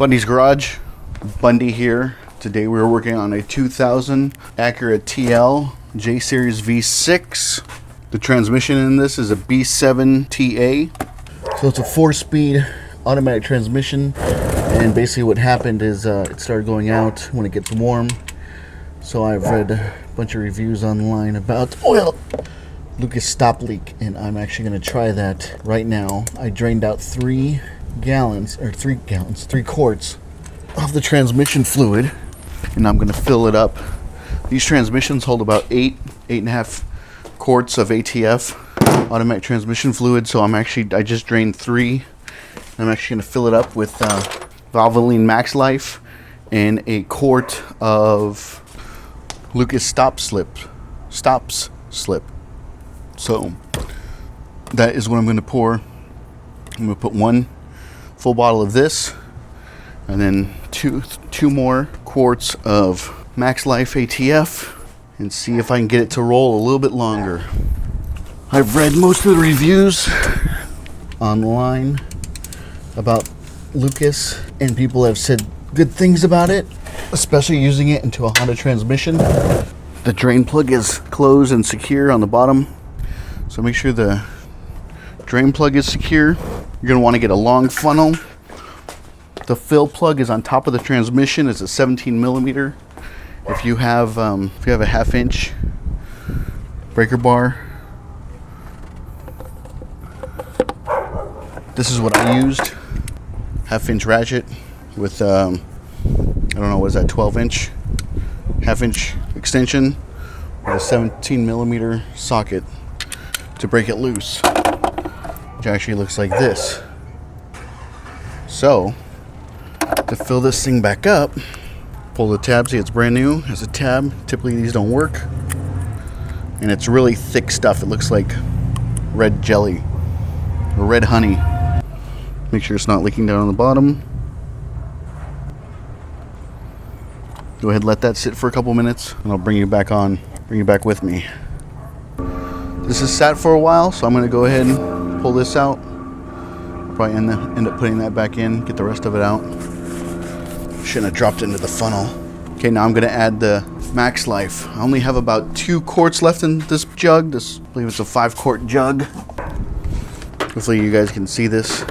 Bundys Garage, Bundy here. Today we're working on a 2000 Acura TL J Series V6. The transmission in this is a B7 TA. So it's a 4-speed automatic transmission, and basically what happened is it started going out when it gets warm. So I've read a bunch of reviews online about oil Lucas stop leak, and I'm actually going to try that right now. I drained out 3 quarts of the transmission fluid, and I'm going to fill it up. These transmissions hold about 8.5 quarts of ATF, automatic transmission fluid. So I just drained 3. I'm actually going to fill it up with Valvoline Max Life and a quart of Lucas Stops Slip. So that is what I'm going to pour. I'm going to put 1 full bottle of this, and then two more quarts of Max Life ATF, and see if I can get it to roll a little bit longer. I've read most of the reviews online about Lucas, and people have said good things about it, especially using it into a Honda transmission. The drain plug is closed and secure on the bottom, so make sure the drain plug is secure. You're going to want to get a long funnel. The fill plug is on top of the transmission. It's a 17 millimeter. If you have a 1/2 inch breaker bar, this is what I used. 1/2 inch ratchet with I don't know, what is that, 12 inch 1/2 inch extension with a 17 millimeter socket to break it loose, which actually looks like this. So to fill this thing back up, pull the tab. See, it's brand new. Has a tab. Typically these don't work, and it's really thick stuff. It looks like red jelly or red honey. Make sure it's not leaking down on the bottom. Go ahead and let that sit for a couple minutes, and I'll bring you back with me. This is sat for a while, so I'm going to go ahead and pull this out. Probably end up putting that back in, get the rest of it out. Shouldn't have dropped into the funnel. Okay, now I'm going to add the Max Life. I only have about 2 quarts left in this jug. I believe it's a 5-quart jug. Hopefully you guys can see this.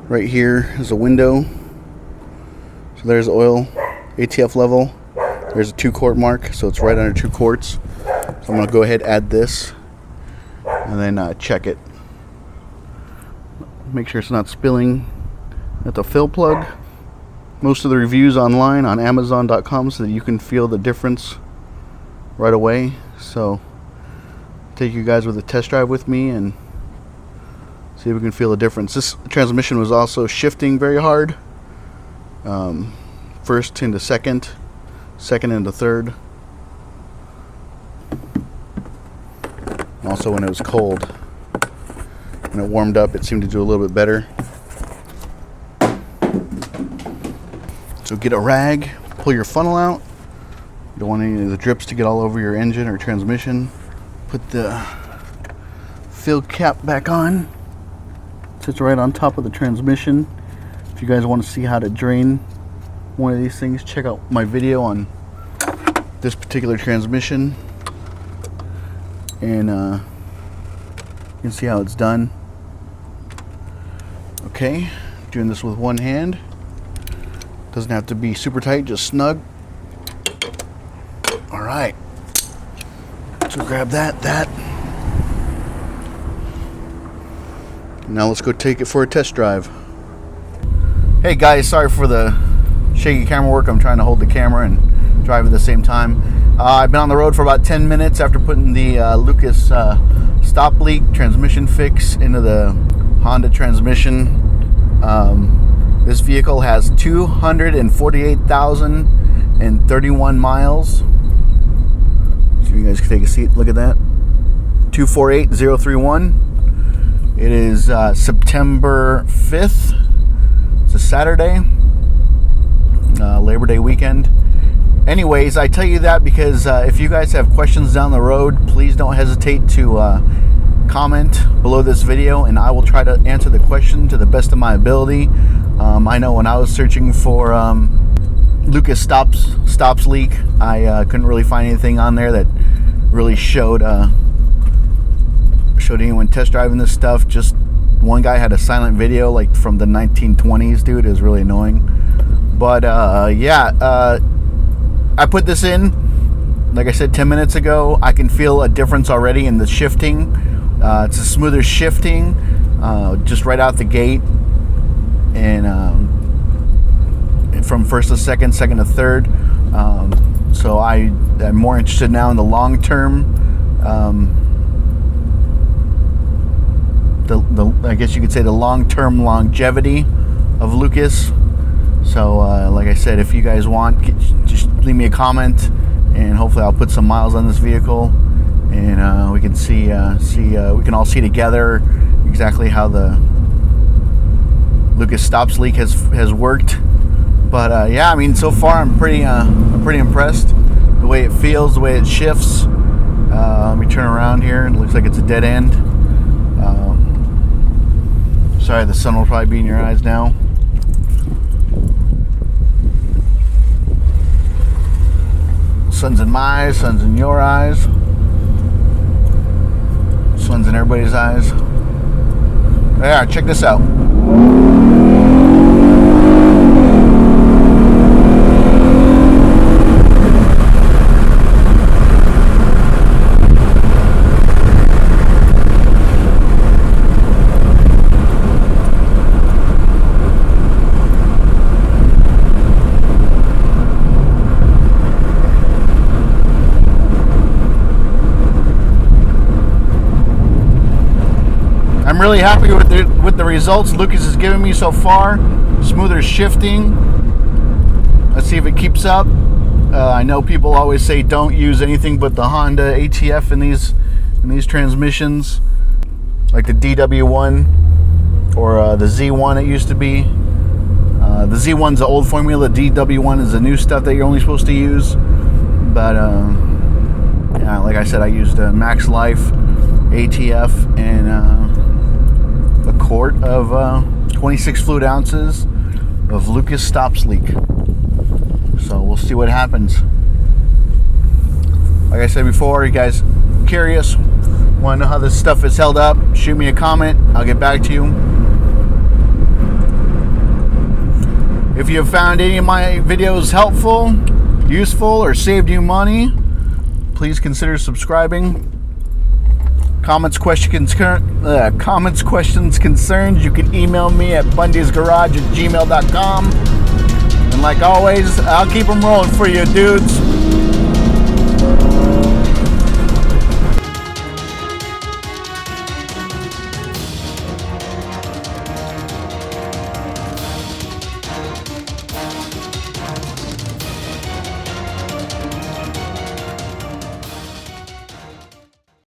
Right here is a window. So there's oil, ATF level. There's a 2-quart mark, so it's right under 2 quarts. So I'm going to go ahead and add this, and then check it. Make sure it's not spilling at the fill plug. Most of the reviews online on Amazon.com so that you can feel the difference right away. So take you guys with a test drive with me and see if we can feel the difference. This transmission was also shifting very hard. First into second into third. Also when it was cold. When it warmed up, it seemed to do a little bit better. So get a rag, pull your funnel out. You don't want any of the drips to get all over your engine or transmission. Put the fill cap back on. Sits right on top of the transmission. If you guys want to see how to drain one of these things, check out my video on this particular transmission, and you can see how it's done. Okay, doing this with one hand. Doesn't have to be super tight, just snug. All right, so grab that. Now let's go take it for a test drive. Hey guys, sorry for the shaky camera work. I'm trying to hold the camera and drive at the same time. I've been on the road for about 10 minutes after putting the Lucas stop leak transmission fix into the Honda transmission. This vehicle has 248,031 miles. So you guys can take a seat, look at that. 248,031. It is September 5th. It's a Saturday. Labor Day weekend. Anyways, I tell you that because if you guys have questions down the road, please don't hesitate to comment below this video, and I will try to answer the question to the best of my ability. I know when I was searching for Lucas stops leak, I couldn't really find anything on there that really showed anyone test driving this stuff. Just one guy had a silent video like from the 1920s, dude. It was really annoying. But yeah, I put this in, like I said 10 minutes ago. I can feel a difference already in the shifting. It's a smoother shifting just right out the gate, and from first to second, second to third. So I'm more interested now in the long term. I guess you could say the long-term longevity of Lucas. So like I said, if you guys want, just leave me a comment, and hopefully I'll put some miles on this vehicle, and we can see we can all see together exactly how the Lucas stops leak has worked. But yeah, I mean, so far I'm pretty impressed. The way it feels, the way it shifts. Let me turn around here. It looks like it's a dead end. Sorry, the sun will probably be in your eyes now. Sun's in my eyes, sun's in your eyes. Sun's in everybody's eyes. Yeah, check this out. I'm really happy with the results Lucas has given me so far. Smoother shifting. Let's see if it keeps up. I know people always say don't use anything but the Honda ATF in these transmissions, like the DW1 or the Z1 it used to be. The Z1's the old formula. The DW1 is the new stuff that you're only supposed to use. But yeah, like I said, I used Max Life ATF and a quart of 26 fluid ounces of Lucas stops leak. So we'll see what happens. Like I said before, you guys curious, want to know how this stuff is held up, shoot me a comment. I'll get back to you. If you have found any of my videos helpful, useful, or saved you money, please consider subscribing. Comments, questions, concerns, you can email me at bundysgarage@gmail.com. And like always, I'll keep them rolling for you, dudes.